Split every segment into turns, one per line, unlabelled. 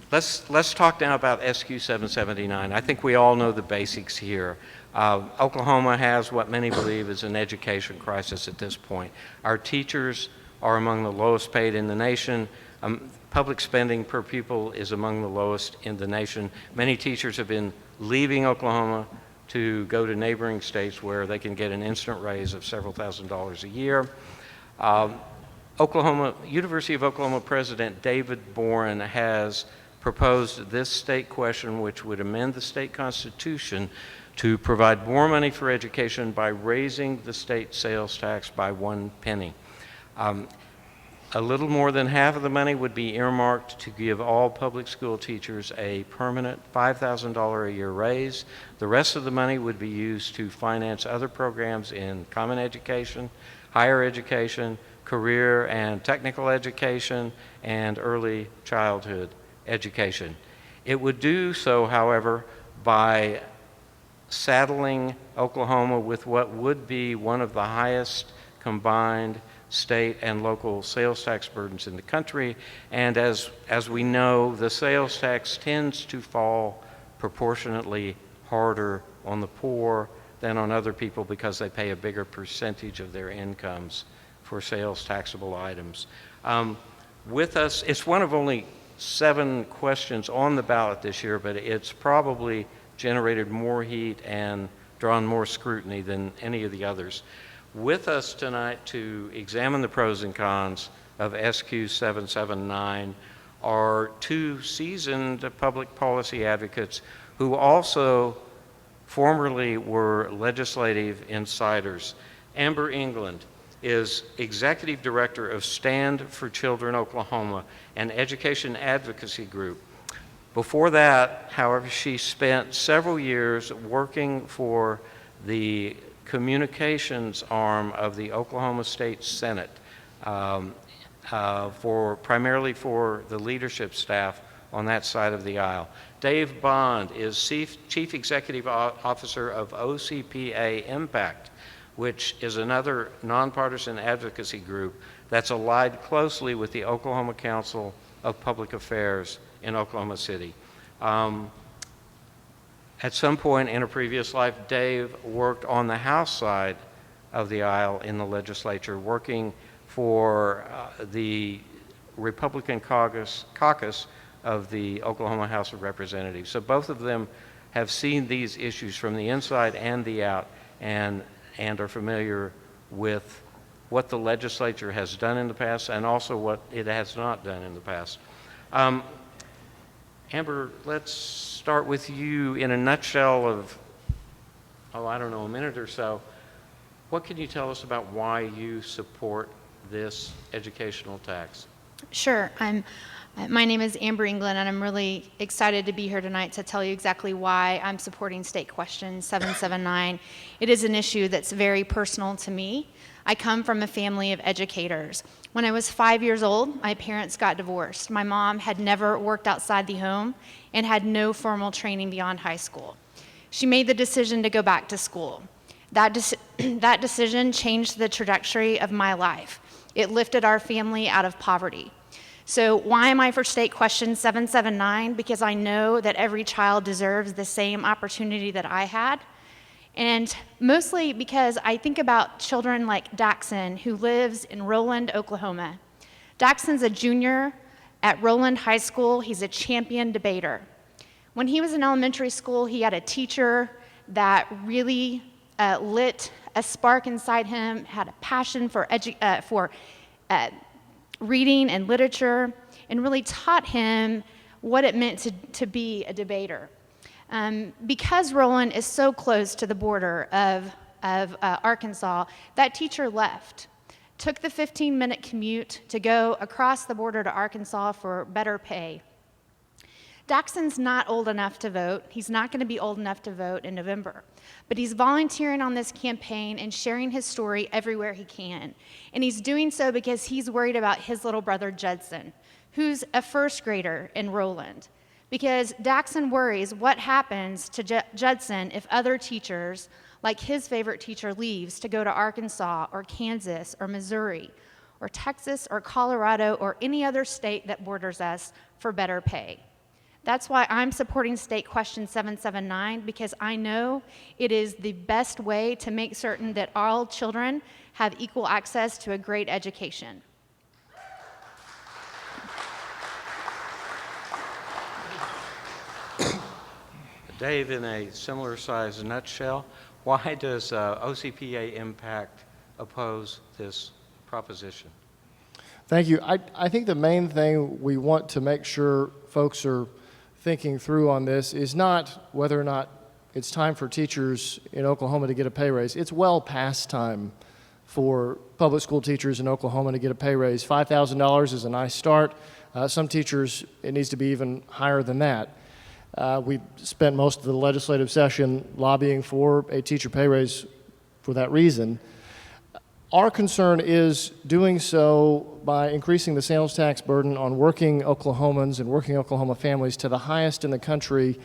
Let's talk now about SQ 779. I think we all know the basics here. Oklahoma has what many believe is an education crisis at this point. Our teachers are among the lowest paid in the nation. Public spending per pupil is among the lowest in the nation. Many teachers have been leaving Oklahoma to go to neighboring states where they can get an instant raise of several $1,000s a year. University of Oklahoma President David Boren has proposed this state question, which would amend the state constitution to provide more money for education by raising the state sales tax by 1 penny. A little more than half of the money would be earmarked to give all public school teachers a permanent $5,000 a year raise. The rest of the money would be used to finance other programs in common education, higher education, career and technical education, and early childhood education. It would do so, however, by saddling Oklahoma with what would be one of the highest combined state and local sales tax burdens in the country. And as we know, the sales tax tends to fall proportionately harder on the poor than on other people because they pay a bigger percentage of their incomes for sales taxable items. With us, it's one of only 7 questions on the ballot this year, but it's probably generated more heat and drawn more scrutiny than any of the others. With us tonight to examine the pros and cons of SQ 779 are 2 seasoned public policy advocates who also formerly were legislative insiders. Amber England is Executive Director of Stand for Children Oklahoma, an education advocacy group. Before that, however, she spent several years working for the communications arm of the Oklahoma State Senate, primarily for the leadership staff on that side of the aisle. Dave Bond is Chief Executive Officer of OCPA Impact, which is another nonpartisan advocacy group that's allied closely with the Oklahoma Council of Public Affairs in Oklahoma City. At some point in a previous life, Dave worked on the House side of the aisle in the legislature, working for the Republican caucus of the Oklahoma House of Representatives. So both of them have seen these issues from the inside and the out, and are familiar with what the legislature has done in the past and also what it has not done in the past. Amber, let's start with you in a nutshell of, I don't know, a minute or so. What can you tell us about why you support this educational tax?
Sure. My name is Amber England, and I'm really excited to be here tonight to tell you exactly why I'm supporting State Question 779. It is an issue that's very personal to me. I come from a family of educators. When I was 5 years old, my parents got divorced. My mom had never worked outside the home and had no formal training beyond high school. She made the decision to go back to school. That decision changed the trajectory of my life. It lifted our family out of poverty. So why am I for State Question 779? Because I know that every child deserves the same opportunity that I had. And mostly because I think about children like Daxon, who lives in Roland, Oklahoma. Daxon's a junior at Roland High School. He's a champion debater. When he was in elementary school, he had a teacher that really lit a spark inside him, had a passion for reading and literature, and really taught him what it meant to be a debater. Because Roland is so close to the border of Arkansas, that teacher left, took the 15-minute commute to go across the border to Arkansas for better pay. Daxon's not old enough to vote. He's not going to be old enough to vote in November. But he's volunteering on this campaign and sharing his story everywhere he can. And he's doing so because he's worried about his little brother, Judson, who's a first grader in Roland. Because Daxon worries what happens to Judson if other teachers, like his favorite teacher, leaves to go to Arkansas or Kansas or Missouri or Texas or Colorado or any other state that borders us for better pay. That's why I'm supporting State Question 779, because I know it is the best way to make certain that all children have equal access to a great education.
Dave, in a similar size nutshell, why does OCPA Impact oppose this proposition?
Thank you. I think the main thing we want to make sure folks are thinking through on this is not whether or not it's time for teachers in Oklahoma to get a pay raise. It's well past time for public school teachers in Oklahoma to get a pay raise. $5,000 is a nice start. Some teachers, it needs to be even higher than that. We spent most of the legislative session lobbying for a teacher pay raise for that reason. Our concern is doing so by increasing the sales tax burden on working Oklahomans and working Oklahoma families to the highest in the country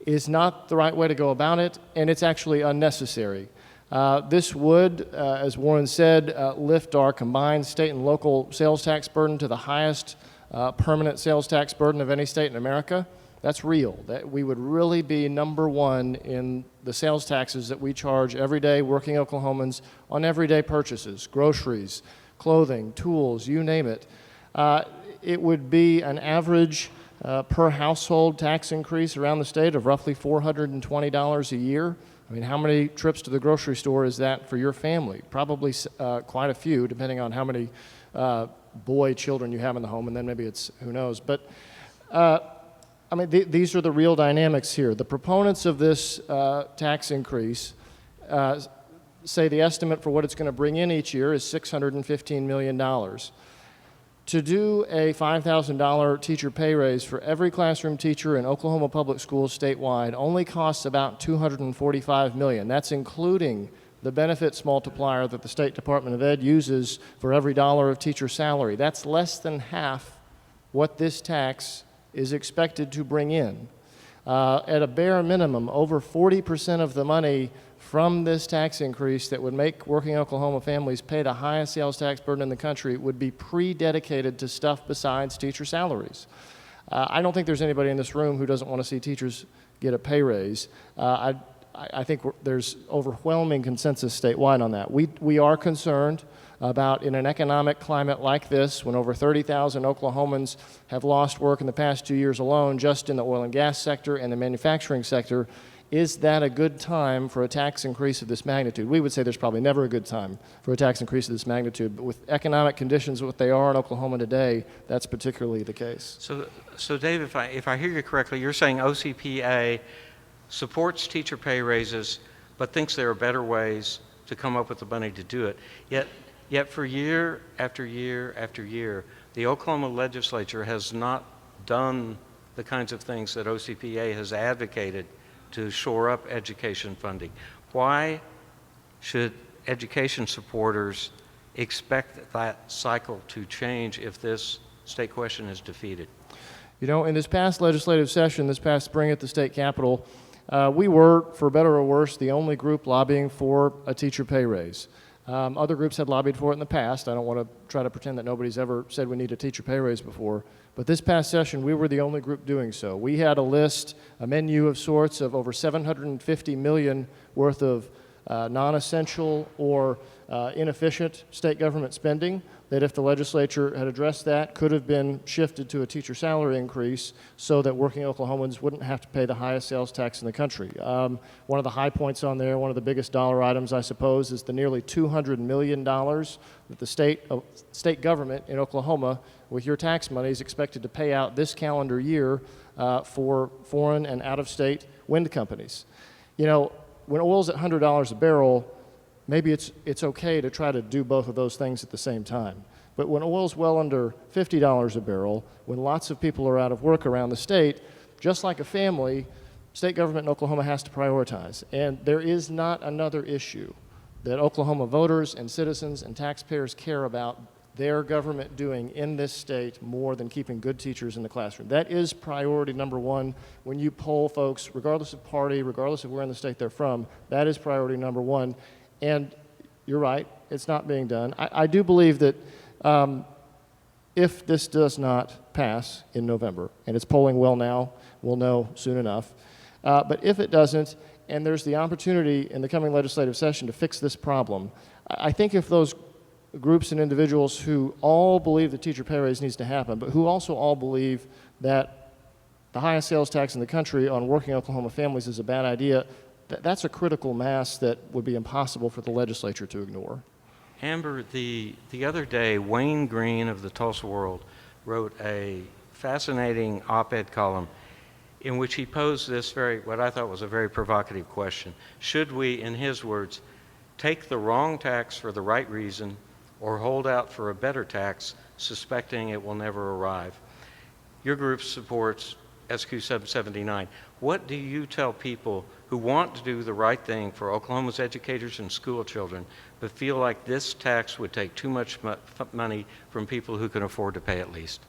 is not the right way to go about it, and it's actually unnecessary. This would, as Warren said, lift our combined state and local sales tax burden to the highest permanent sales tax burden of any state in America. That's real. That we would really be number one in the sales taxes that we charge everyday working Oklahomans on everyday purchases, groceries, clothing, tools, you name it. It would be an average per household tax increase around the state of roughly $420 a year. I mean, how many trips to the grocery store is that for your family? Probably quite a few, depending on how many boy children you have in the home, and then maybe it's, who knows. But I mean, these are the real dynamics here. The proponents of this tax increase say the estimate for what it's going to bring in each year is $615 million. To do a $5,000 teacher pay raise for every classroom teacher in Oklahoma public schools statewide only costs about $245 million. That's including the benefits multiplier that the State Department of Ed uses for every dollar of teacher salary. That's less than half what this tax is expected to bring in. At a bare minimum, over 40% of the money from this tax increase that would make working Oklahoma families pay the highest sales tax burden in the country would be pre-dedicated to stuff besides teacher salaries. I don't think there's anybody in this room who doesn't want to see teachers get a pay raise. I think there's overwhelming consensus statewide on that. We are concerned about, in an economic climate like this, when over 30,000 Oklahomans have lost work in the past 2 years alone, just in the oil and gas sector and the manufacturing sector, is that a good time for a tax increase of this magnitude? We would say there's probably never a good time for a tax increase of this magnitude, but with economic conditions what they are in Oklahoma today, that's particularly the case.
So Dave, if I hear you correctly, you're saying OCPA supports teacher pay raises, but thinks there are better ways to come up with the money to do it. Yet for year after year after year, the Oklahoma legislature has not done the kinds of things that OCPA has advocated to shore up education funding. Why should education supporters expect that cycle to change if this state question is defeated?
You know, in this past legislative session, this past spring at the state capitol, we were, for better or worse, the only group lobbying for a teacher pay raise. Other groups had lobbied for it in the past. I don't want to try to pretend that nobody's ever said we need a teacher pay raise before. But this past session, we were the only group doing so. We had a list, a menu of sorts of over $750 million worth of non-essential or inefficient state government spending that, if the legislature had addressed that, could have been shifted to a teacher salary increase so that working Oklahomans wouldn't have to pay the highest sales tax in the country. One of the high points on there, one of the biggest dollar items, I suppose, is the nearly $200 million that the state government in Oklahoma, with your tax money, is expected to pay out this calendar year for foreign and out-of-state wind companies. You know, when oil's at $100 a barrel, maybe it's okay to try to do both of those things at the same time. But when oil's well under $50 a barrel, when lots of people are out of work around the state, just like a family, state government in Oklahoma has to prioritize. And there is not another issue that Oklahoma voters and citizens and taxpayers care about their government doing in this state more than keeping good teachers in the classroom. That is priority number one. When you poll folks, regardless of party, regardless of where in the state they're from, that is priority number one. And you're right, it's not being done. I do believe that if this does not pass in November, and it's polling well now, we'll know soon enough. But if it doesn't, and there's the opportunity in the coming legislative session to fix this problem, I think if those groups and individuals who all believe the teacher pay raise needs to happen, but who also all believe that the highest sales tax in the country on working Oklahoma families is a bad idea, that's a critical mass that would be impossible for the legislature to ignore.
Amber, the other day, Wayne Green of the Tulsa World wrote a fascinating op-ed column in which he posed this what I thought was a very provocative question. Should we, in his words, take the wrong tax for the right reason or hold out for a better tax, suspecting it will never arrive? Your group supports SQ 779. What do you tell people who want to do the right thing for Oklahoma's educators and school children, but feel like this tax would take too much money from people who can afford to pay at least?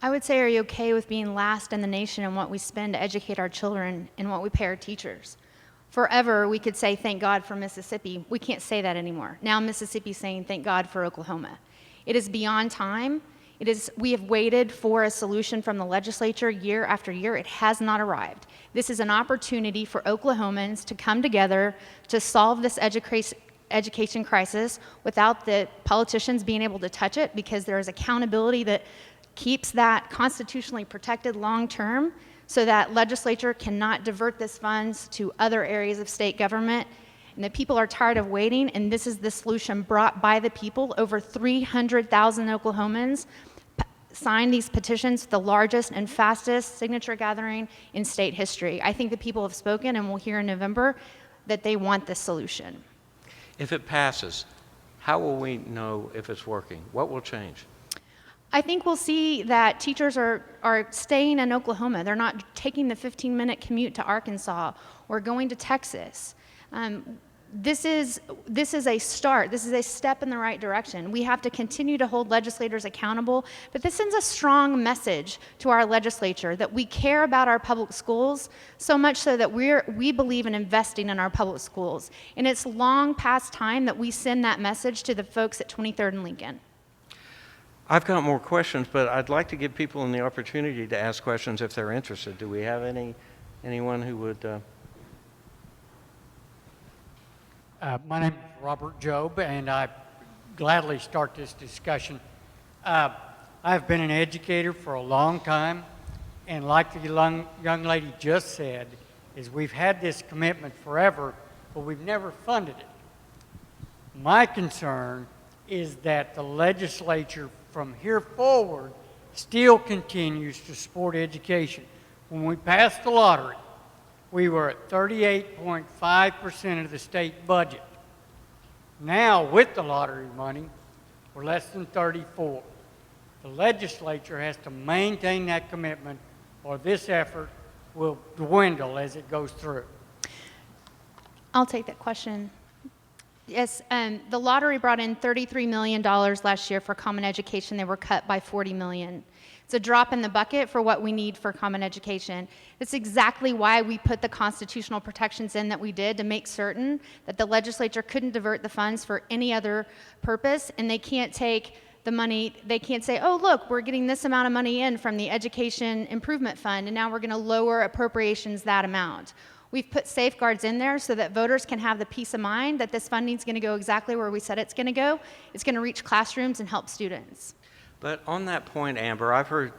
I would say, are you okay with being last in the nation in what we spend to educate our children and what we pay our teachers? Forever, we could say, thank God for Mississippi. We can't say that anymore. Now Mississippi's saying, thank God for Oklahoma. It is beyond time. We have waited for a solution from the legislature year after year. It has not arrived. This is an opportunity for Oklahomans to come together to solve this education crisis without the politicians being able to touch it, because there is accountability that keeps that constitutionally protected long term, so that legislature cannot divert this funds to other areas of state government. And the people are tired of waiting, and this is the solution brought by the people. Over 300,000 Oklahomans signed these petitions, the largest and fastest signature gathering in state history. I think the people have spoken, and we'll hear in November that they want this solution.
If it passes, how will we know if it's working? What will change?
I think we'll see that teachers are staying in Oklahoma. They're not taking the 15-minute commute to Arkansas or going to Texas. This is a start. This is a step in the right direction. We have to continue to hold legislators accountable, but this sends a strong message to our legislature that we care about our public schools, so much so that we believe in investing in our public schools. And it's long past time that we send that message to the folks at 23rd and Lincoln.
I've got more questions, but I'd like to give people the opportunity to ask questions if they're interested. Do we have anyone who would?
My name is Robert Job, and I gladly start this discussion. I've been an educator for a long time, and like the young lady just said, is we've had this commitment forever, but we've never funded it. My concern is that the legislature from here forward still continues to support education. When we passed the lottery, we were at 38.5% of the state budget. Now, with the lottery money, we're less than 34. The legislature has to maintain that commitment, or this effort will dwindle as it goes through.
I'll take that question. Yes, the lottery brought in $33 million last year for common education. They were cut by $40 million. It's a drop in the bucket for what we need for common education. That's exactly why we put the constitutional protections in that we did, to make certain that the legislature couldn't divert the funds for any other purpose, and they can't take the money, they can't say, oh, look, we're getting this amount of money in from the Education Improvement Fund, and now we're going to lower appropriations that amount. We've put safeguards in there so that voters can have the peace of mind that this funding is going to go exactly where we said it's going to go. It's going to reach classrooms and help students.
But on that point, Amber, I've heard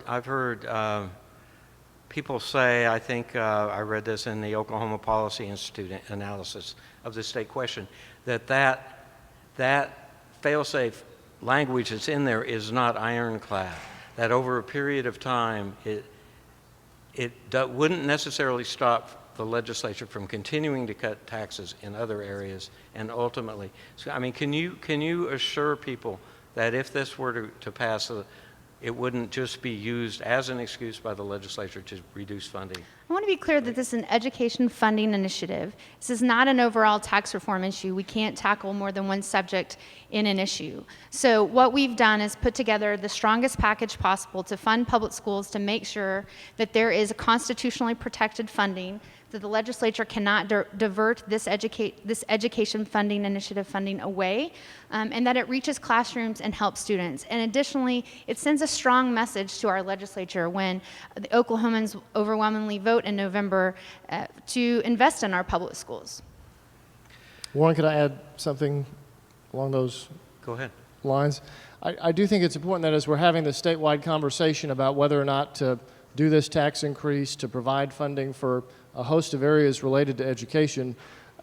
people say, I think I read this in the Oklahoma Policy Institute analysis of the state question, that fail-safe language that's in there is not ironclad, that over a period of time it wouldn't necessarily stop the legislature from continuing to cut taxes in other areas, and ultimately, so I mean, can you assure people that if this were to pass, it wouldn't just be used as an excuse by the legislature to reduce funding?
I want to be clear that this is an education funding initiative. This is not an overall tax reform issue. We can't tackle more than one subject in an issue. So what we've done is put together the strongest package possible to fund public schools, to make sure that there is a constitutionally protected funding that the legislature cannot divert this education funding initiative funding away, and that it reaches classrooms and helps students. And additionally, it sends a strong message to our legislature when the Oklahomans overwhelmingly vote in November to invest in our public schools.
Warren, could I add something along those
Go ahead.
lines? I do think it's important that as we're having this statewide conversation about whether or not to do this tax increase to provide funding for a host of areas related to education,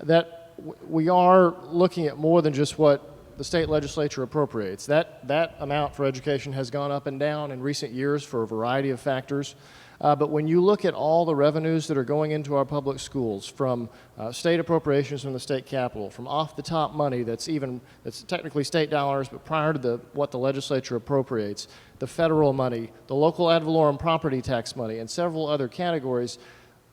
that we are looking at more than just what the state legislature appropriates. That amount for education has gone up and down in recent years for a variety of factors. But when you look at all the revenues that are going into our public schools, from state appropriations from the state capitol, from off-the-top money that's technically state dollars, but prior to what the legislature appropriates, the federal money, the local ad valorem property tax money, and several other categories,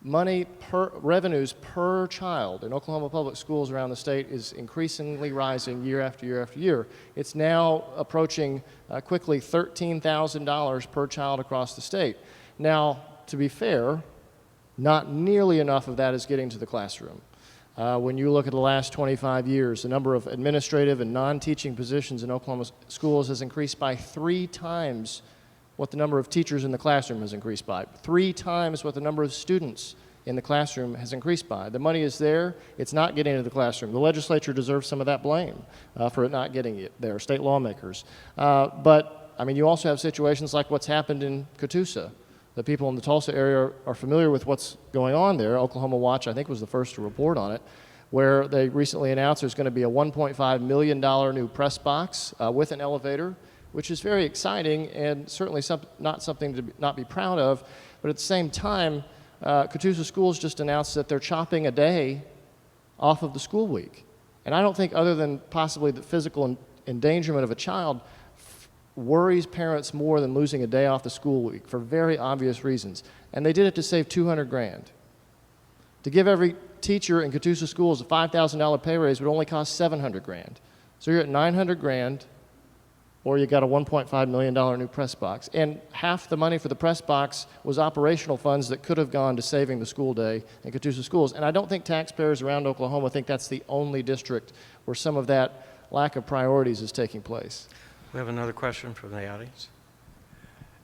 revenues per child in Oklahoma public schools around the state is increasingly rising year after year after year. It's now approaching quickly $13,000 per child across the state. Now, to be fair, not nearly enough of that is getting to the classroom. When you look at the last 25 years, the number of administrative and non-teaching positions in Oklahoma schools has increased by 3 times what the number of teachers in the classroom has increased by, 3 times what the number of students in the classroom has increased by. The money is there. It's not getting into the classroom. The legislature deserves some of that blame for it not getting it there, state lawmakers. But, I mean, you also have situations like what's happened in Catoosa. The people in the Tulsa area are familiar with what's going on there. Oklahoma Watch, I think, was the first to report on it, where they recently announced there's going to be a $1.5 million new press box with an elevator, which is very exciting and certainly not something to not be proud of. But at the same time, Catoosa Schools just announced that they're chopping a day off of the school week. And I don't think, other than possibly the physical endangerment of a child, worries parents more than losing a day off the school week for very obvious reasons. And they did it to save $200 grand. To give every teacher in Catoosa Schools a $5,000 pay raise would only cost $700 grand. So you're at $900 grand, or you got a $1.5 million new press box. And half the money for the press box was operational funds that could have gone to saving the school day in Catoosa Schools. And I don't think taxpayers around Oklahoma think that's the only district where some of that lack of priorities is taking place.
We have another question from the audience.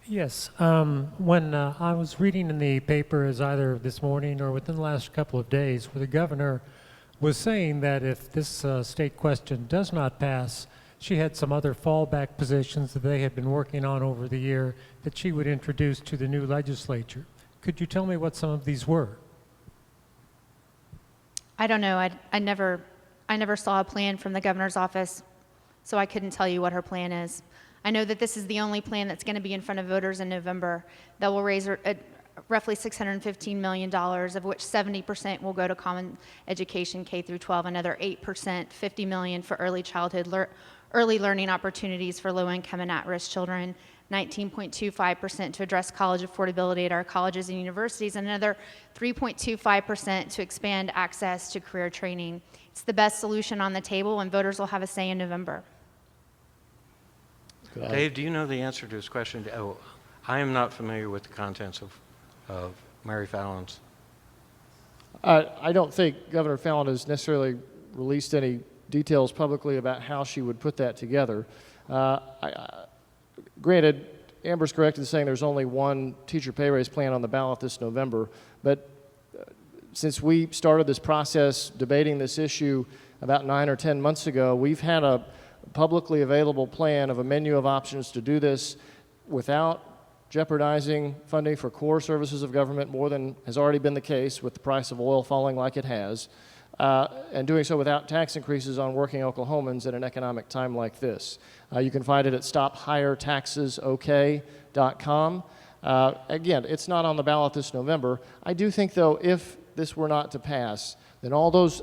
Yes. When I was reading in the paper, as either this morning or within the last couple of days, where the governor was saying that if this state question does not pass, she had some other fallback positions that they had been working on over the year that she would introduce to the new legislature. Could you tell me what some of these were?
I don't know. I never saw a plan from the governor's office, so I couldn't tell you what her plan is. I know that this is the only plan that's going to be in front of voters in November that will raise roughly $615 million, of which 70% will go to common education K through 12, another 8%, $50 million for early learning opportunities for low-income and at-risk children, 19.25% to address college affordability at our colleges and universities, and another 3.25% to expand access to career training. It's the best solution on the table, and voters will have a say in November.
Dave, do you know the answer to his question? Oh, I am not familiar with the contents of Mary Fallon's.
I don't think Governor Fallon has necessarily released any details publicly about how she would put that together. Granted, Amber's correct in saying there's only one teacher pay raise plan on the ballot this November, but since we started this process debating this issue about 9 or 10 months ago, we've had a publicly available plan of a menu of options to do this without jeopardizing funding for core services of government more than has already been the case with the price of oil falling like it has, and doing so without tax increases on working Oklahomans at an economic time like this. You can find it at stophighertaxesok.com. Again, it's not on the ballot this November. I do think, though, if this were not to pass, then all those...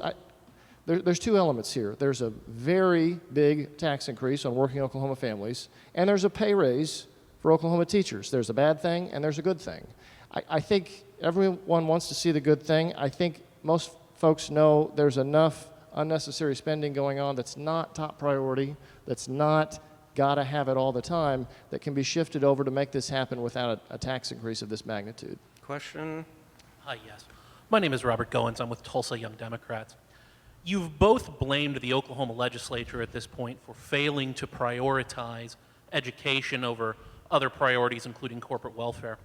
There's 2 elements here. There's a very big tax increase on working Oklahoma families, and there's a pay raise for Oklahoma teachers. There's a bad thing, and there's a good thing. I think everyone wants to see the good thing. I think most folks know there's enough unnecessary spending going on that's not top priority, that's not gotta have it all the time, that can be shifted over to make this happen without a tax increase of this magnitude.
Question?
Yes. My name is Robert Goins. I'm with Tulsa Young Democrats. You've both blamed the Oklahoma legislature at this point for failing to prioritize education over other priorities, including corporate welfare.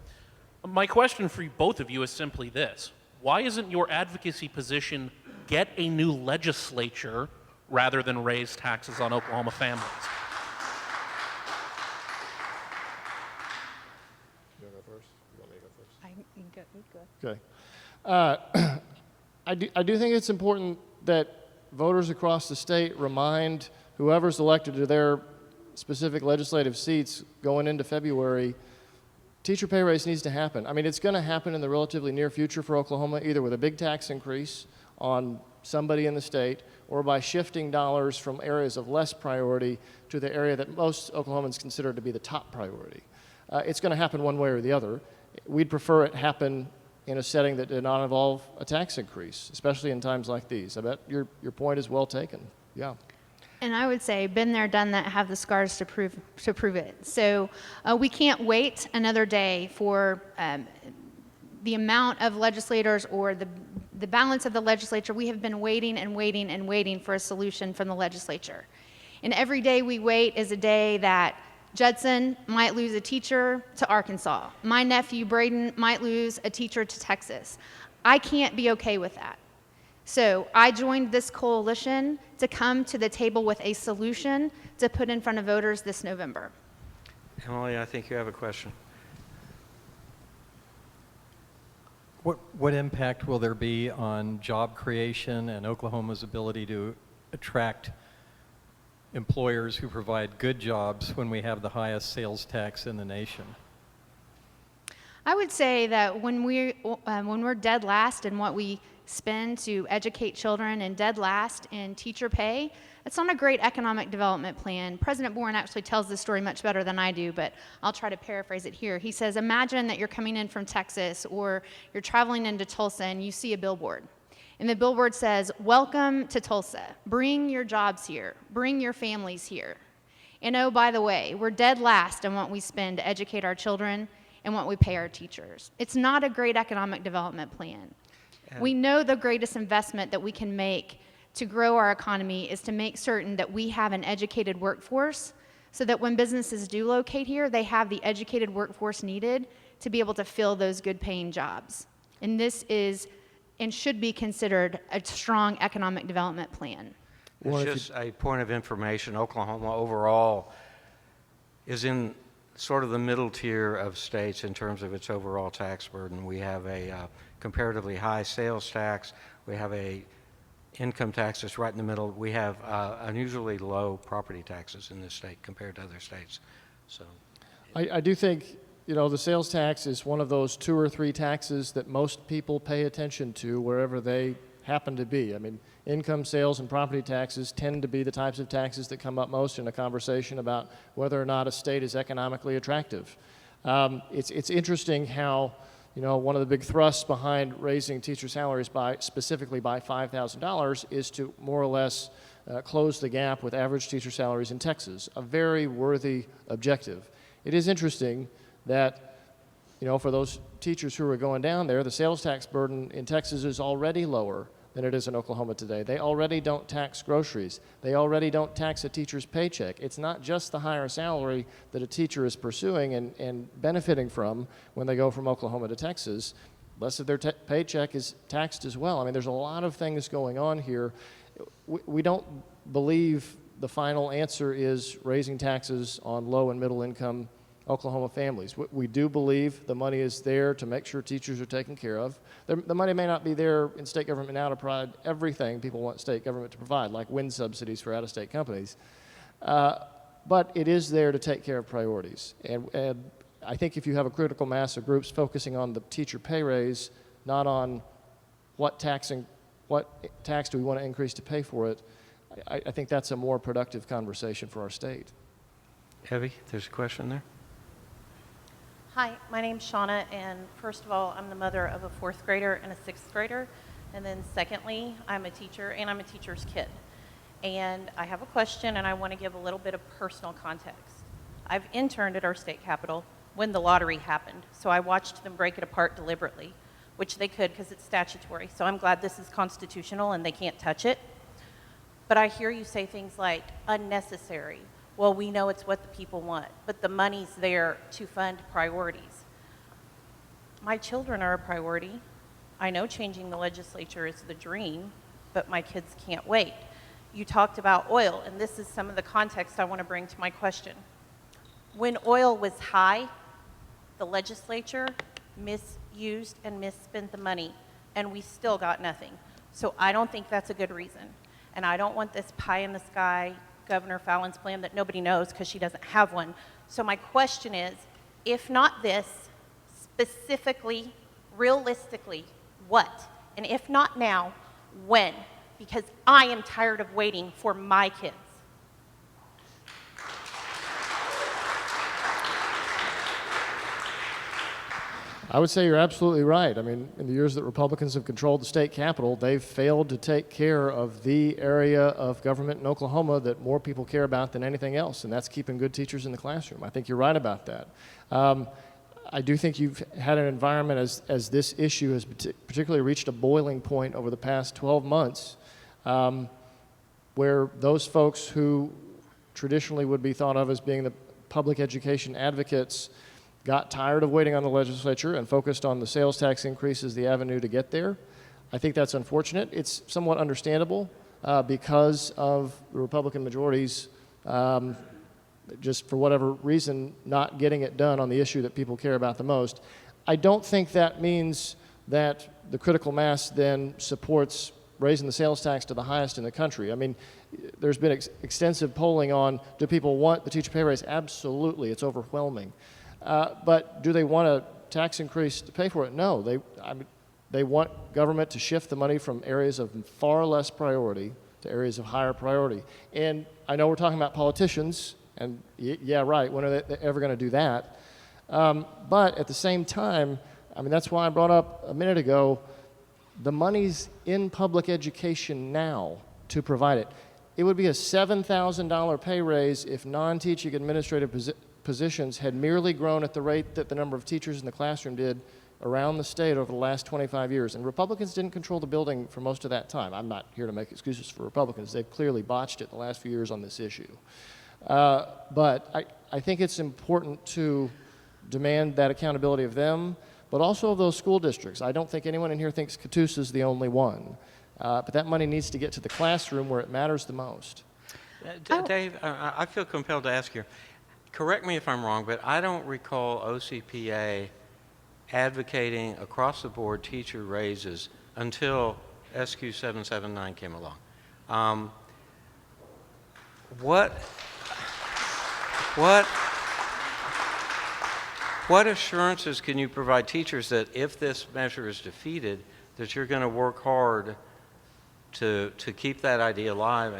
My question for you, both of you is simply this. Why isn't your advocacy position get a new legislature rather than raise taxes on Oklahoma families?
You want to go first? You want me to go first?
You go.
Okay. I do think it's important that voters across the state remind whoever's elected to their specific legislative seats going into February, teacher pay raise needs to happen. I mean, it's going to happen in the relatively near future for Oklahoma, either with a big tax increase on somebody in the state or by shifting dollars from areas of less priority to the area that most Oklahomans consider to be the top priority. It's going to happen one way or the other. We'd prefer it happen in a setting that did not involve a tax increase, especially in times like these. I bet your point is well taken. Yeah.
And I would say, been there, done that, have the scars to prove it. So we can't wait another day for the amount of legislators or the balance of the legislature. We have been waiting and waiting and waiting for a solution from the legislature. And every day we wait is a day that Judson might lose a teacher to Arkansas. My nephew, Braden, might lose a teacher to Texas. I can't be okay with that. So I joined this coalition to come to the table with a solution to put in front of voters this November.
Emily, I think you have a question.
What impact will there be on job creation and Oklahoma's ability to attract employers who provide good jobs when we have the highest sales tax in the nation?
I would say that when we're dead last in what we spend to educate children and dead last in teacher pay, it's not a great economic development plan. President Boren actually tells this story much better than I do, but I'll try to paraphrase it here. He says, imagine that you're coming in from Texas or you're traveling into Tulsa and you see a billboard. And the billboard says, welcome to Tulsa. Bring your jobs here. Bring your families here. And oh, by the way, we're dead last in what we spend to educate our children and what we pay our teachers. It's not a great economic development plan. We know the greatest investment that we can make to grow our economy is to make certain that we have an educated workforce so that when businesses do locate here, they have the educated workforce needed to be able to fill those good paying jobs. And this is and should be considered a strong economic development plan.
It's just a point of information. Oklahoma overall is in sort of the middle tier of states in terms of its overall tax burden. We have a comparatively high sales tax. We have a income tax that's right in the middle. We have unusually low property taxes in this state compared to other states. So,
I do think, you know, the sales tax is one of those 2 or 3 taxes that most people pay attention to wherever they happen to be. I mean, income, sales, and property taxes tend to be the types of taxes that come up most in a conversation about whether or not a state is economically attractive. It's interesting how, you know, one of the big thrusts behind raising teacher salaries specifically by $5,000 is to more or less close the gap with average teacher salaries in Texas, a very worthy objective. It is interesting that, you know, for those teachers who are going down there, the sales tax burden in Texas is already lower than it is in Oklahoma today. They already don't tax groceries. They already don't tax a teacher's paycheck. It's not just the higher salary that a teacher is pursuing and benefiting from when they go from Oklahoma to Texas. Less of their paycheck is taxed as well. I mean, there's a lot of things going on here. We don't believe the final answer is raising taxes on low and middle income Oklahoma families. We do believe the money is there to make sure teachers are taken care of. The money may not be there in state government now to provide everything people want state government to provide, like wind subsidies for out-of-state companies. But it is there to take care of priorities. And I think if you have a critical mass of groups focusing on the teacher pay raise, not on what tax do we want to increase to pay for it, I think that's a more productive conversation for our state.
Evie, there's a question there.
Hi, my name's Shauna, and first of all, I'm the mother of a 4th grader and a 6th grader, and then secondly, I'm a teacher, and I'm a teacher's kid. And I have a question, and I want to give a little bit of personal context. I've interned at our state capitol when the lottery happened, so I watched them break it apart deliberately. which they could because it's statutory. So I'm glad this is constitutional and they can't touch it. But I hear you say things like unnecessary. Well, we know it's what the people want, but the money's there to fund priorities. My children are a priority. I know changing the legislature is the dream, but my kids can't wait. You talked about oil, and this is some of the context I want to bring to my question. When oil was high, the legislature misused and misspent the money, and we still got nothing. So I don't think that's a good reason. And I don't want this pie-in-the-sky Governor Fallon's plan that nobody knows because she doesn't have one. So my question is, if not this, specifically, realistically, what? And if not now, when? Because I am tired of waiting for my kids.
I would say you're absolutely right. I mean, in the years that Republicans have controlled the state capitol, they've failed to take care of the area of government in Oklahoma that more people care about than anything else, and that's keeping good teachers in the classroom. I think you're right about that. I do think you've had an environment as this issue has particularly reached a boiling point over the past 12 months where those folks who traditionally would be thought of as being the public education advocates got tired of waiting on the legislature and focused on the sales tax increase as the avenue to get there. I think that's unfortunate. It's somewhat understandable because of the Republican majorities just for whatever reason not getting it done on the issue that people care about the most. I don't think that means that the critical mass then supports raising the sales tax to the highest in the country. I mean, there's been extensive polling on, do people want the teacher pay raise? Absolutely, it's overwhelming. But do they want a tax increase to pay for it? No. They want government to shift the money from areas of far less priority to areas of higher priority. And I know we're talking about politicians, and yeah, right, when are they ever going to do that? But at the same time, I mean, that's why I brought up a minute ago, the money's in public education now to provide it. It would be a $7,000 pay raise if non-teaching administrative positions had merely grown at the rate that the number of teachers in the classroom did around the state over the last 25 years. And Republicans didn't control the building for most of that time. I'm not here to make excuses for Republicans. They've clearly botched it the last few years on this issue. But I think it's important to demand that accountability of them, but also of those school districts. I don't think anyone in here thinks Catoosa's the only one. But that money needs to get to the classroom where it matters the most.
Dave, I feel compelled to ask you, correct me if I'm wrong, but I don't recall OCPA advocating across the board teacher raises until SQ 779 came along. What assurances can you provide teachers that if this measure is defeated, that you're going to work hard to keep that idea alive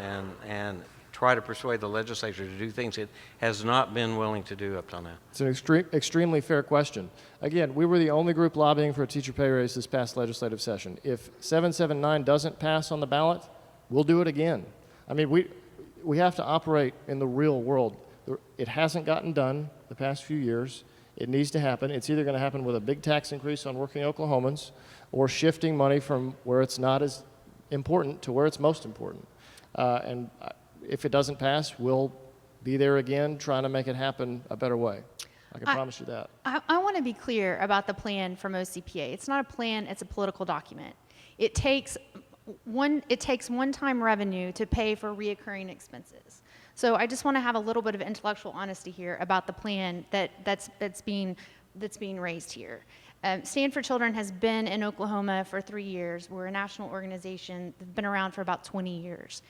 and try to persuade the legislature to do things it has not been willing to do up till now?
It's an extremely fair question. Again, we were the only group lobbying for a teacher pay raise this past legislative session. If 779 doesn't pass on the ballot, we'll do it again. I mean, we have to operate in the real world. It hasn't gotten done the past few years. It needs to happen. It's either going to happen with a big tax increase on working Oklahomans or shifting money from where it's not as important to where it's most important. And if it doesn't pass, we'll be there again trying to make it happen a better way. I can promise you that.
I want to be clear about the plan from OCPA. It's not a plan, it's a political document. It takes one-time revenue to pay for reoccurring expenses. So I just want to have a little bit of intellectual honesty here about the plan that's being raised here. Stand for Children has been in Oklahoma for 3 years. We're a national organization that's been around for about 20 years.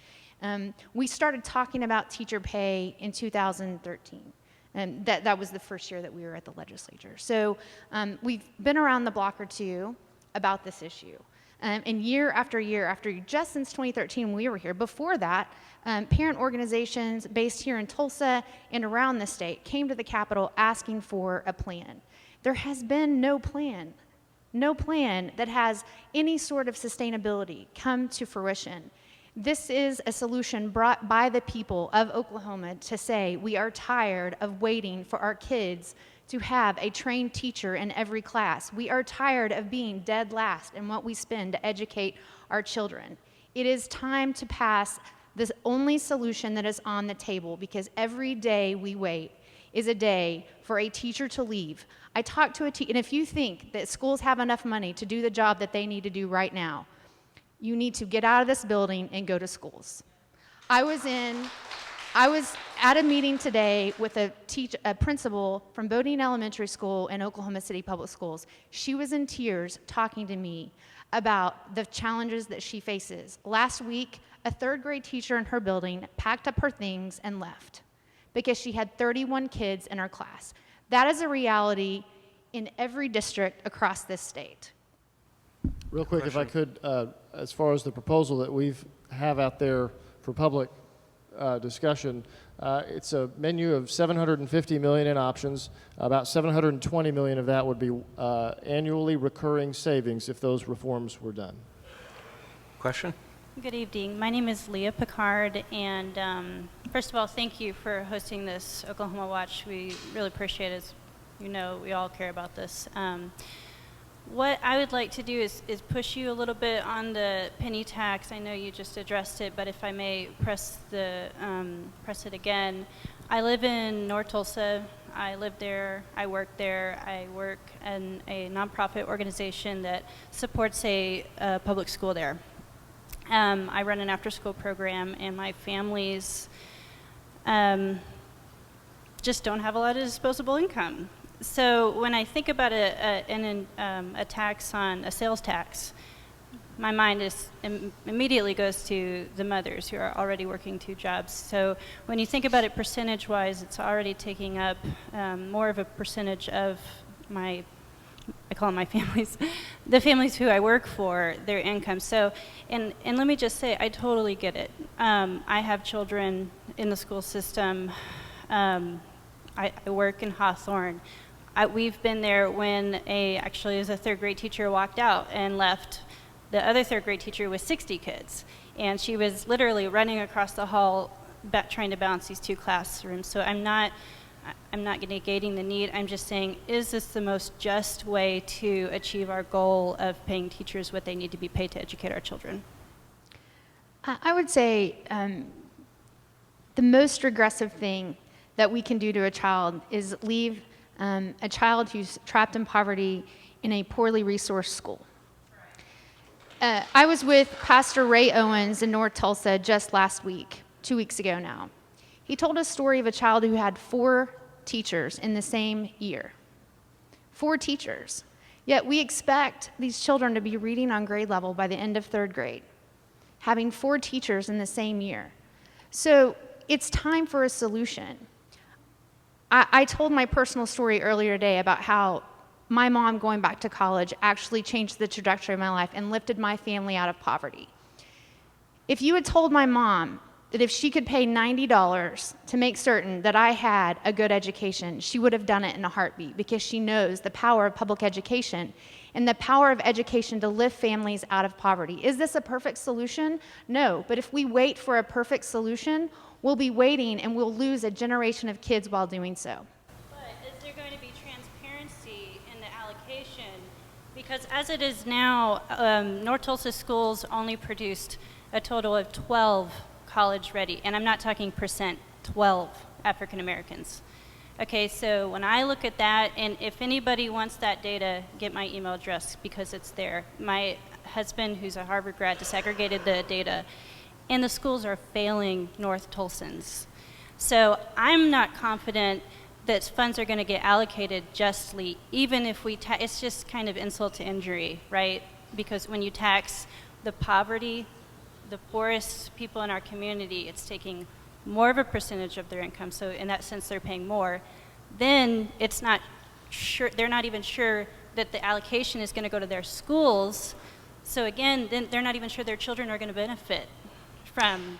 We started talking about teacher pay in 2013. And that was the first year that we were at the legislature. So we've been around the block or two about this issue. And year after year, just since 2013 when we were here, before that, parent organizations based here in Tulsa and around the state came to the Capitol asking for a plan. There has been no plan that has any sort of sustainability come to fruition. This is a solution brought by the people of Oklahoma to say we are tired of waiting for our kids to have a trained teacher in every class. We are tired of being dead last in what we spend to educate our children. It is time to pass the only solution that is on the table, because every day we wait is a day for a teacher to leave. I talked to a teacher, and if you think that schools have enough money to do the job that they need to do right now, you need to get out of this building and go to schools. I was at a meeting today with a principal from Bodine Elementary School in Oklahoma City Public Schools. She was in tears talking to me about the challenges that she faces. Last week, a third grade teacher in her building packed up her things and left because she had 31 kids in her class. That is a reality in every district across this state.
Real quick, if I could, as far as the proposal that we have out there for public discussion, it's a menu of $750 million in options. About $720 million of that would be annually recurring savings if those reforms were done.
Question?
Good evening. My name is Leah Picard, and first of all, thank you for hosting this Oklahoma Watch. We really appreciate it. As you know, we all care about this. What I would like to do is push you a little bit on the penny tax. I know you just addressed it, but if I may press it again. I live in North Tulsa. I live there. I work there. I work in a nonprofit organization that supports a public school there. I run an after-school program, and my families just don't have a lot of disposable income. So when I think about a tax on a sales tax, my mind immediately goes to the mothers who are already working 2 jobs. So when you think about it percentage-wise, it's already taking up more of a percentage of I call them my families, the families who I work for, their income. So, and let me just say, I totally get it. I have children in the school system. I work in Hawthorne. We've been there when actually as a 3rd grade teacher walked out and left the other 3rd grade teacher with 60 kids. And she was literally running across the hall trying to balance these 2 classrooms. So I'm not negating the need. I'm just saying, is this the most just way to achieve our goal of paying teachers what they need to be paid to educate our children?
I would say the most regressive thing that we can do to a child is leave a child who's trapped in poverty in a poorly resourced school. I was with Pastor Ray Owens in North Tulsa just last week, 2 weeks ago now. He told a story of a child who had 4 teachers in the same year. 4 teachers. Yet we expect these children to be reading on grade level by the end of 3rd grade, having 4 teachers in the same year. So it's time for a solution. I told my personal story earlier today about how my mom going back to college actually changed the trajectory of my life and lifted my family out of poverty. If you had told my mom that if she could pay $90 to make certain that I had a good education, she would have done it in a heartbeat, because she knows the power of public education and the power of education to lift families out of poverty. Is this a perfect solution? No, but if we wait for a perfect solution, we'll be waiting and we'll lose a generation of kids while doing so.
But is there going to be transparency in the allocation? Because as it is now, North Tulsa schools only produced a total of 12 college ready, and I'm not talking percent, 12 African Americans. Okay, so when I look at that, and if anybody wants that data, get my email address because it's there. My husband, who's a Harvard grad, disaggregated the data, and the schools are failing North Tulsans. So I'm not confident that funds are going to get allocated justly, even if it's just kind of insult to injury, right? Because when you tax the poverty, the poorest people in our community, it's taking more of a percentage of their income, so in that sense they're paying more. Then it's not sure, they're not even sure that the allocation is going to go to their schools. So again, then they're not even sure their children are going to benefit from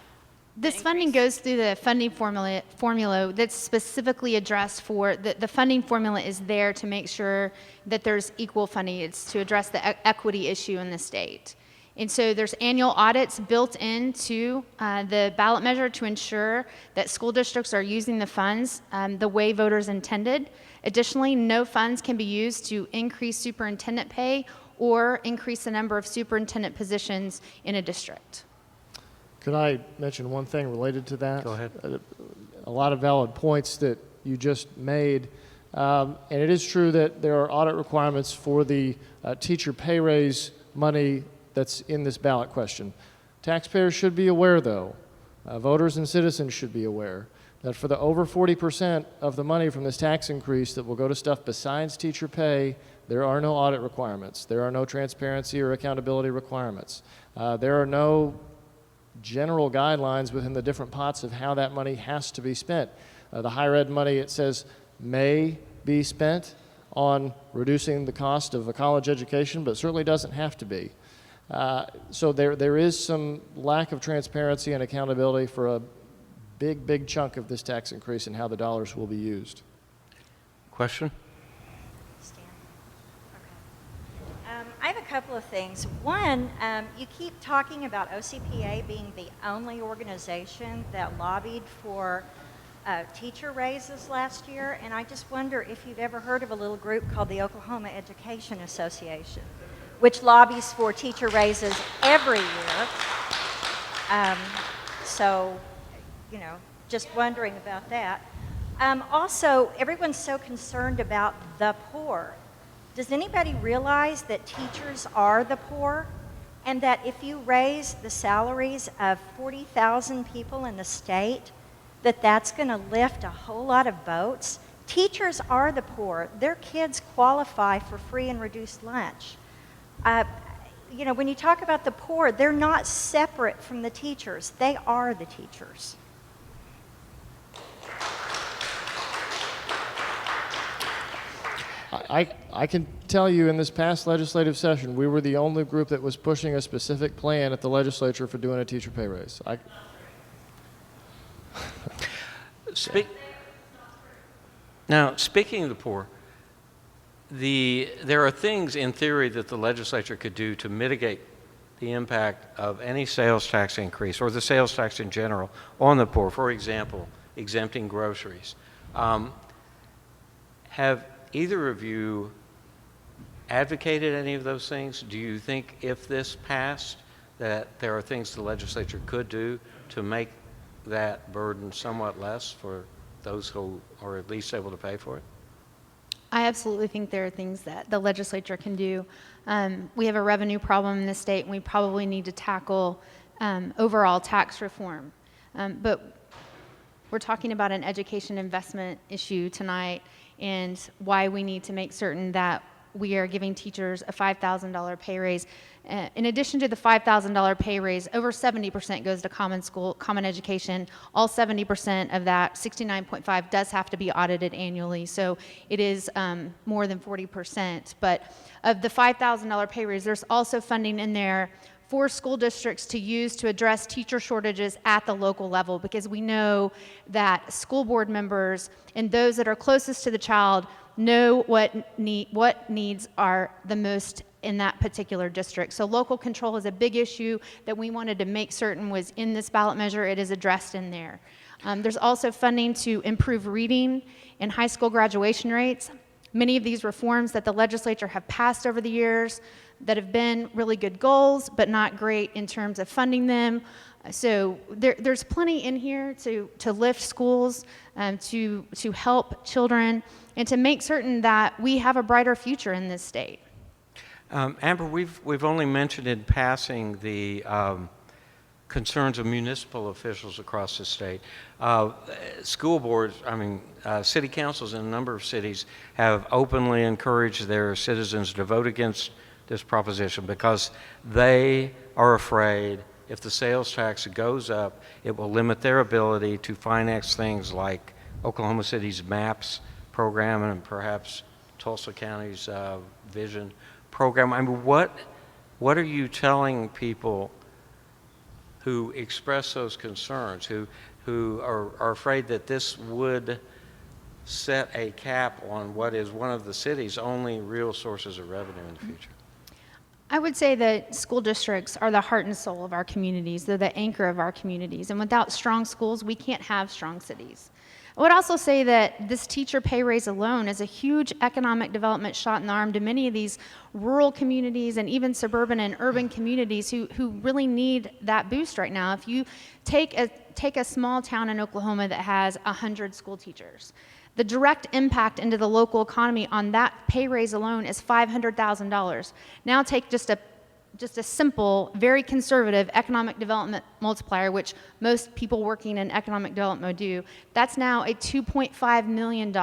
this funding goes through the funding formula that's specifically addressed for, the funding formula is there to make sure that there's equal funding. It's to address the equity issue in the state. And so there's annual audits built into the ballot measure to ensure that school districts are using the funds the way voters intended. Additionally, no funds can be used to increase superintendent pay or increase the number of superintendent positions in a district.
Could I mention one thing related to that?
Go ahead.
A lot of valid points that you just made. And it is true that there are audit requirements for the teacher pay raise money that's in this ballot question. Taxpayers should be aware, though, voters and citizens should be aware, that for the over 40% of the money from this tax increase that will go to stuff besides teacher pay, there are no audit requirements. There are no transparency or accountability requirements. There are no general guidelines within the different pots of how that money has to be spent. The higher ed money, it says, may be spent on reducing the cost of a college education, but certainly doesn't have to be. So there is some lack of transparency and accountability for a big chunk of this tax increase and how the dollars will be used.
Question?
Stan. Okay. I have a couple of things. One, you keep talking about OCPA being the only organization that lobbied for teacher raises last year, and I just wonder if you've ever heard of a little group called the Oklahoma Education Association, which lobbies for teacher raises every year. So, you know, just wondering about that. Also, everyone's so concerned about the poor. Does anybody realize that teachers are the poor? And that if you raise the salaries of 40,000 people in the state, that's going to lift a whole lot of votes? Teachers are the poor. Their kids qualify for free and reduced lunch. You know, when you talk about the poor, they're not separate from the teachers. They are the teachers.
I can tell you in this past legislative session, we were the only group that was pushing a specific plan at the legislature for doing a teacher pay raise.
Now, speaking of the poor, there are things in theory that the legislature could do to mitigate the impact of any sales tax increase or the sales tax in general on the poor. For example, exempting groceries. Have either of you advocated any of those things? Do you think if this passed that there are things the legislature could do to make that burden somewhat less for those who are at least able to pay for it?
I absolutely think there are things that the legislature can do. We have a revenue problem in the state, and we probably need to tackle overall tax reform. But we're talking about an education investment issue tonight and why we need to make certain that we are giving teachers a $5,000 pay raise. In addition to the $5,000 pay raise, over 70% goes to common education. All 70% of that, 69.5, does have to be audited annually. So it is more than 40%. But of the $5,000 pay raise, there's also funding in there for school districts to use to address teacher shortages at the local level, because we know that school board members and those that are closest to the child know what needs are the most in that particular district. So local control is a big issue that we wanted to make certain was in this ballot measure. It is addressed in there. There's also funding to improve reading and high school graduation rates. Many of these reforms that the legislature have passed over the years that have been really good goals, but not great in terms of funding them. So there's plenty in here to lift schools, to help children, and to make certain that we have a brighter future in this state.
Amber, we've only mentioned in passing the concerns of municipal officials across the state. School boards, city councils in a number of cities have openly encouraged their citizens to vote against this proposition because they are afraid if the sales tax goes up, it will limit their ability to finance things like Oklahoma City's MAPS program and perhaps Tulsa County's Vision program. I mean, what are you telling people who express those concerns, who are afraid that this would set a cap on what is one of the city's only real sources of revenue in the future?
I would say that school districts are the heart and soul of our communities. They're the anchor of our communities. And without strong schools, we can't have strong cities. I would also say that this teacher pay raise alone is a huge economic development shot in the arm to many of these rural communities and even suburban and urban communities who really need that boost right now. If you take a small town in Oklahoma that has 100 school teachers, the direct impact into the local economy on that pay raise alone is $500,000. Now take just a simple, very conservative economic development multiplier, which most people working in economic development do. That's now a $2.5 million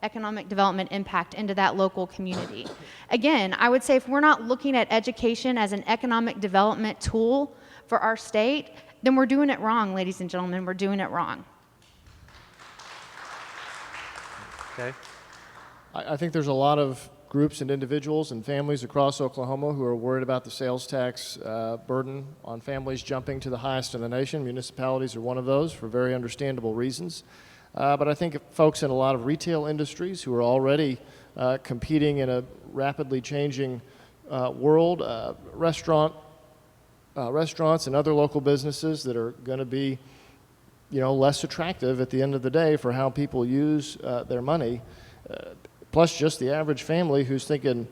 economic development impact into that local community. Again, I would say if we're not looking at education as an economic development tool for our state, then we're doing it wrong, ladies and gentlemen. We're doing it wrong.
Okay.
I think there's a lot of groups and individuals and families across Oklahoma who are worried about the sales tax burden on families jumping to the highest in the nation. Municipalities are one of those for very understandable reasons. But I think folks in a lot of retail industries who are already competing in a rapidly changing world, restaurants and other local businesses that are going to be less attractive at the end of the day for how people use their money, plus just the average family who's thinking,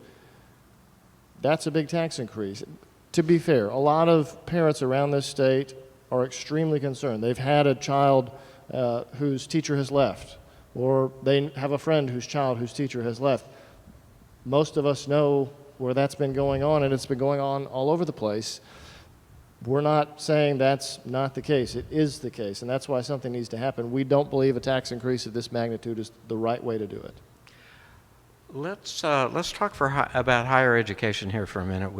that's a big tax increase. To be fair, a lot of parents around this state are extremely concerned. They've had a child whose teacher has left, or they have a friend whose teacher has left. Most of us know where that's been going on, and it's been going on all over the place. We're not saying that's not the case. It is the case, and that's why something needs to happen. We don't believe a tax increase of this magnitude is the right way to do it.
Let's talk about higher education here for a minute.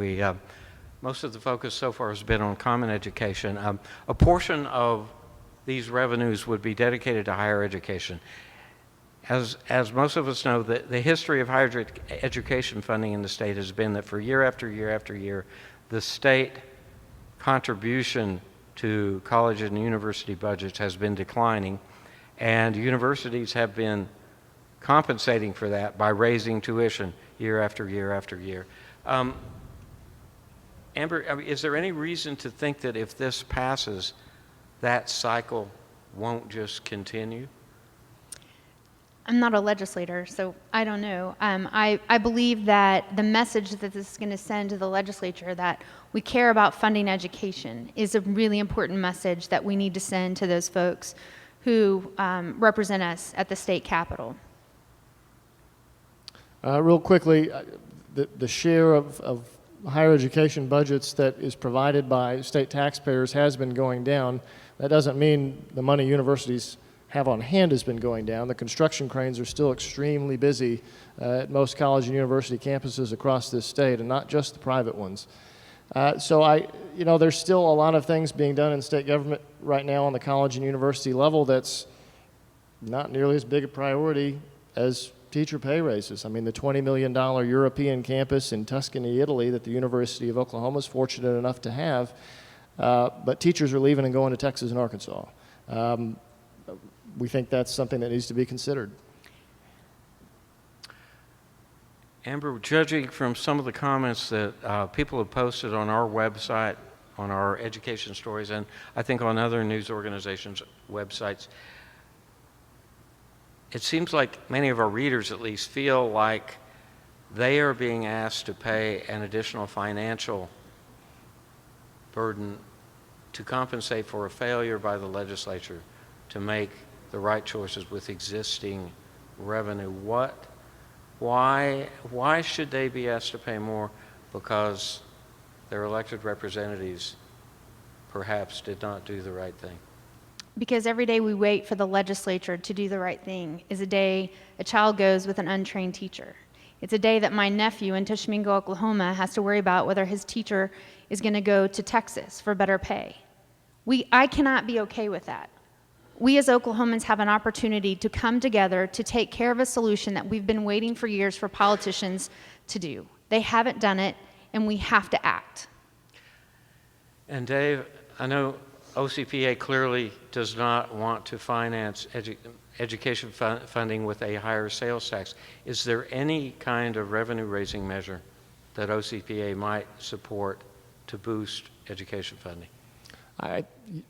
Most of the focus so far has been on common education. A portion of these revenues would be dedicated to higher education. As most of us know, the history of higher education funding in the state has been that for year after year after year, the state contribution to college and university budgets has been declining, and universities have been compensating for that by raising tuition year after year after year. Amber, is there any reason to think that if this passes, that cycle won't just continue?
I'm not a legislator, so I don't know. I believe that the message that this is going to send to the legislature, that we care about funding education, is a really important message that we need to send to those folks who represent us at the state capitol.
Real quickly, the share of higher education budgets that is provided by state taxpayers has been going down. That doesn't mean the money universities have on hand has been going down. The construction cranes are still extremely busy at most college and university campuses across this state, and not just the private ones. So there's still a lot of things being done in state government right now on the college and university level that's not nearly as big a priority as teacher pay raises. I mean, the $20 million European campus in Tuscany, Italy, that the University of Oklahoma is fortunate enough to have, but teachers are leaving and going to Texas and Arkansas. We think that's something that needs to be considered.
Amber, judging from some of the comments that people have posted on our website, on our education stories, and I think on other news organizations' websites, it seems like many of our readers at least feel like they are being asked to pay an additional financial burden to compensate for a failure by the legislature to make the right choices with existing revenue. Why should they be asked to pay more? Because their elected representatives perhaps did not do the right thing.
Because every day we wait for the legislature to do the right thing is a day a child goes with an untrained teacher. It's a day that my nephew in Tishomingo, Oklahoma has to worry about whether his teacher is going to go to Texas for better pay. I cannot be okay with that. We as Oklahomans have an opportunity to come together to take care of a solution that we've been waiting for years for politicians to do. They haven't done it, and we have to act.
And Dave, I know OCPA clearly does not want to finance education funding with a higher sales tax. Is there any kind of revenue-raising measure that OCPA might support to boost education funding?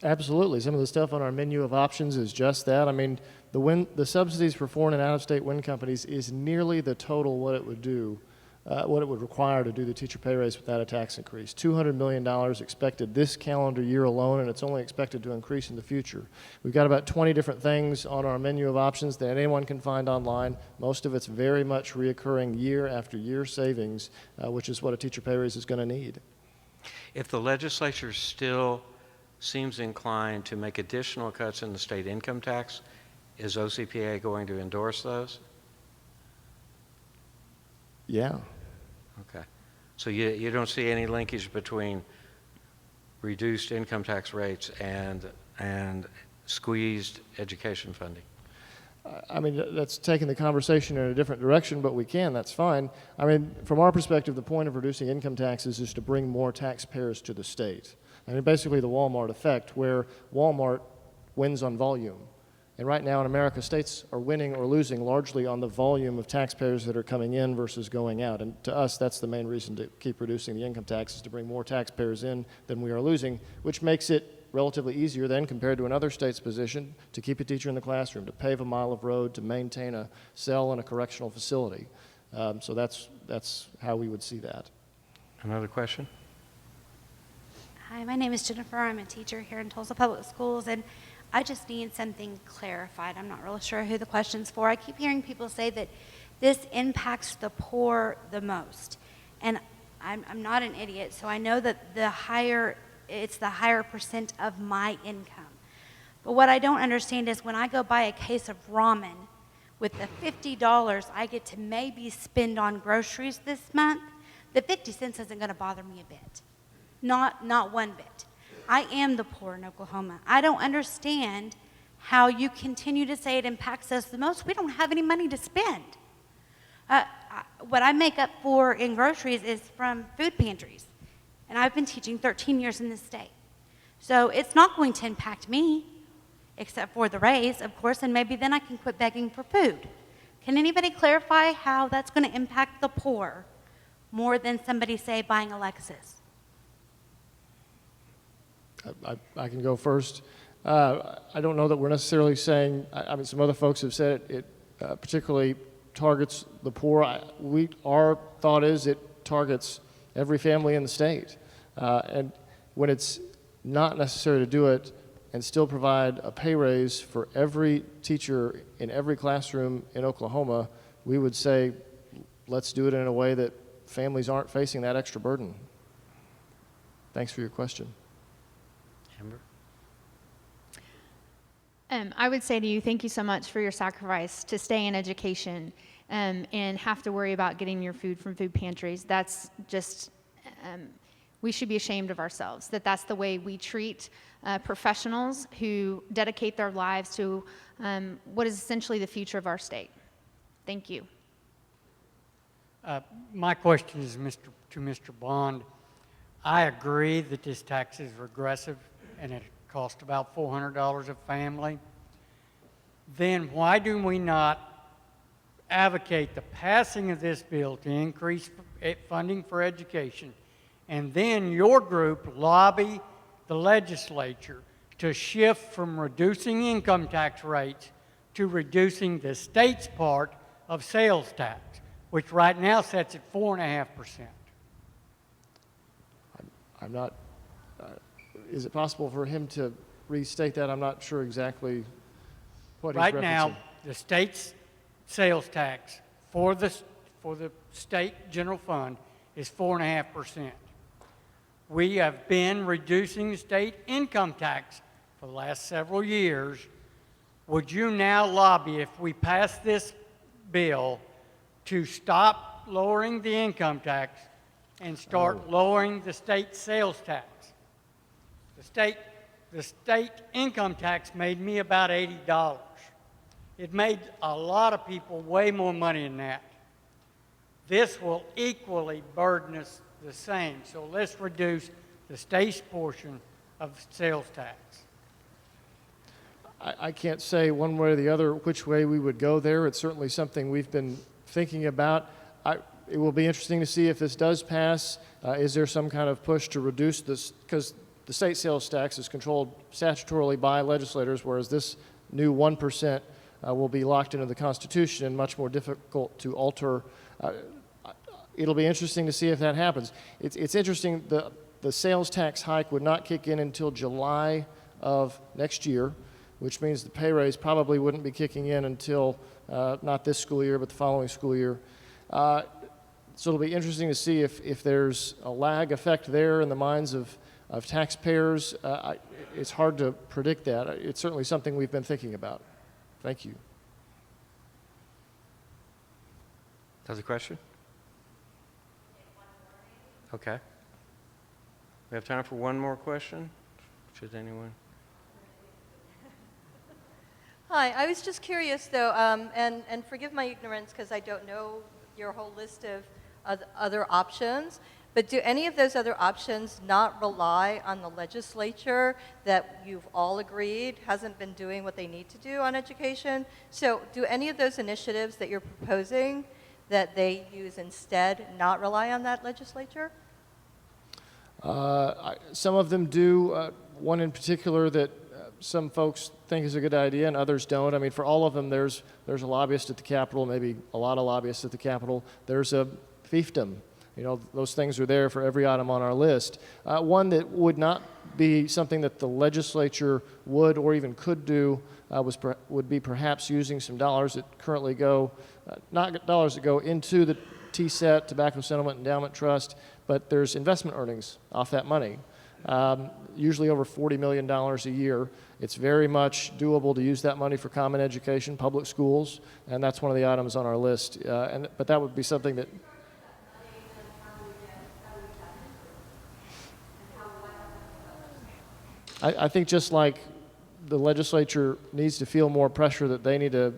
Absolutely. Some of the stuff on our menu of options is just that. I mean, the subsidies for foreign and out-of-state wind companies is nearly the total what it would do, what it would require to do the teacher pay raise without a tax increase. $200 million expected this calendar year alone, and it's only expected to increase in the future. We've got about 20 different things on our menu of options that anyone can find online. Most of it's very much reoccurring year after year savings, which is what a teacher pay raise is going to need.
If the legislature still seems inclined to make additional cuts in the state income tax, is OCPA going to endorse those?
Yeah.
Okay. So you don't see any linkage between reduced income tax rates and squeezed education funding?
I mean, that's taking the conversation in a different direction, but we can, that's fine. I mean, from our perspective, the point of reducing income taxes is to bring more taxpayers to the state. I mean, basically the Walmart effect, where Walmart wins on volume. And right now in America, states are winning or losing largely on the volume of taxpayers that are coming in versus going out. And to us, that's the main reason to keep reducing the income taxes, to bring more taxpayers in than we are losing, which makes it relatively easier then compared to another state's position to keep a teacher in the classroom, to pave a mile of road, to maintain a cell in a correctional facility. So that's how we would see that.
Another question?
Hi, my name is Jennifer. I'm a teacher here in Tulsa Public Schools, and I just need something clarified. I'm not really sure who the question's for. I keep hearing people say that this impacts the poor the most. And I'm not an idiot, so I know that it's the higher percent of my income. But what I don't understand is when I go buy a case of ramen, with the $50 I get to maybe spend on groceries this month, the 50 cents isn't going to bother me a bit. Not one bit. I am the poor in Oklahoma. I don't understand how you continue to say it impacts us the most. We don't have any money to spend. What I make up for in groceries is from food pantries. And I've been teaching 13 years in this state. So it's not going to impact me, except for the raise, of course, and maybe then I can quit begging for food. Can anybody clarify how that's going to impact the poor more than somebody, say, buying a Lexus?
I can go first. I don't know that we're necessarily saying, I mean, some other folks have said it particularly targets the poor. Our thought is it targets every family in the state. And when it's not necessary to do it and still provide a pay raise for every teacher in every classroom in Oklahoma, we would say, let's do it in a way that families aren't facing that extra burden. Thanks for your question.
Amber?
I would say to you, thank you so much for your sacrifice to stay in education and have to worry about getting your food from food pantries. That's just, we should be ashamed of ourselves that that's the way we treat professionals who dedicate their lives to what is essentially the future of our state. Thank you.
My question is to Mr. Bond. I agree that this tax is regressive and it costs about $400 a family. Then why do we not advocate the passing of this bill to increase funding for education, and then your group lobby the legislature to shift from reducing income tax rates to reducing the state's part of sales tax, which right now sets at 4.5%.
I'm not, is it possible for him to restate that? I'm not sure exactly what he's referencing.
Right now, the state's sales tax for the state general fund is 4.5%. We have been reducing the state income tax for the last several years. Would you now lobby, if we pass this bill, to stop lowering the income tax and start lowering the state sales tax? The state income tax made me about $80. It made a lot of people way more money than that. This will equally burden us the same. So let's reduce the state's portion of sales tax.
I can't say one way or the other which way we would go there. It's certainly something we've been thinking about. It will be interesting to see if this does pass. Is there some kind of push to reduce this? Because the state sales tax is controlled statutorily by legislators, whereas this new 1% will be locked into the Constitution and much more difficult to alter. It'll be interesting to see if that happens. It's interesting, the sales tax hike would not kick in until July of next year, which means the pay raise probably wouldn't be kicking in until not this school year, but the following school year. So it'll be interesting to see if there's a lag effect there in the minds of taxpayers. It's hard to predict that. It's certainly something we've been thinking about. Thank you.
Other question? Okay. We have time for one more question. Should anyone?
Hi, I was just curious though, and forgive my ignorance because I don't know your whole list of other options, but do any of those other options not rely on the legislature that you've all agreed hasn't been doing what they need to do on education? So do any of those initiatives that you're proposing that they use instead not rely on that legislature?
Some of them do. One in particular that some folks think is a good idea and others don't. I mean, for all of them, there's a lobbyist at the Capitol, maybe a lot of lobbyists at the Capitol. There's a fiefdom. You know, those things are there for every item on our list. One that would not be something that the legislature would or even could do would be perhaps using some dollars that currently go, not dollars that go into the TSET, Tobacco Settlement Endowment Trust, but there's investment earnings off that money, usually over $40 million a year. It's very much doable to use that money for common education, public schools, and that's one of the items on our list. But that would be something that I think just like the legislature needs to feel more pressure that they need to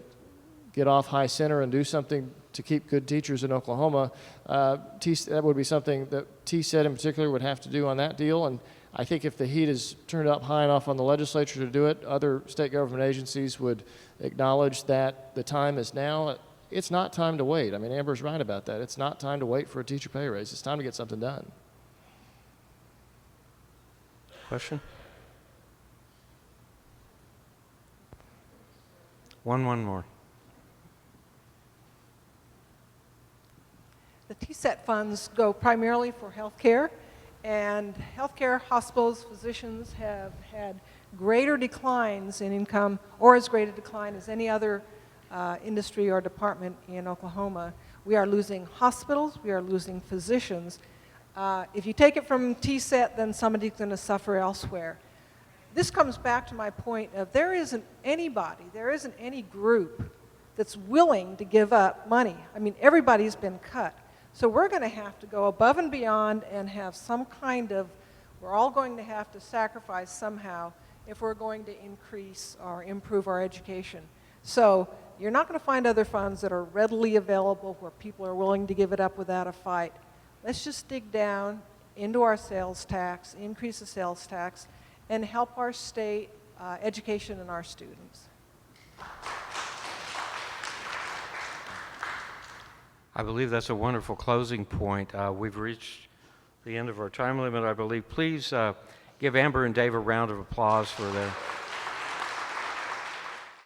get off high center and do something to keep good teachers in Oklahoma, that would be something that TSET in particular would have to do on that deal. And I think if the heat is turned up high enough on the legislature to do it, other state government agencies would acknowledge that the time is now. It's not time to wait. I mean, Amber's right about that. It's not time to wait for a teacher pay raise. It's time to get something done.
Question? One more.
The TSET funds go primarily for healthcare, and healthcare hospitals, physicians have had greater declines in income, or as great a decline as any other industry or department in Oklahoma. We are losing hospitals, we are losing physicians. If you take it from TSET, then somebody's going to suffer elsewhere. This comes back to my point of there isn't any group that's willing to give up money. I mean, everybody's been cut. So we're going to have to go above and beyond and have some kind of, we're all going to have to sacrifice somehow if we're going to increase or improve our education. So you're not going to find other funds that are readily available where people are willing to give it up without a fight. Let's just dig down into our sales tax, increase the sales tax, and help our state education and our students.
I believe that's a wonderful closing point. We've reached the end of our time limit, I believe. Please give Amber and Dave a round of applause for their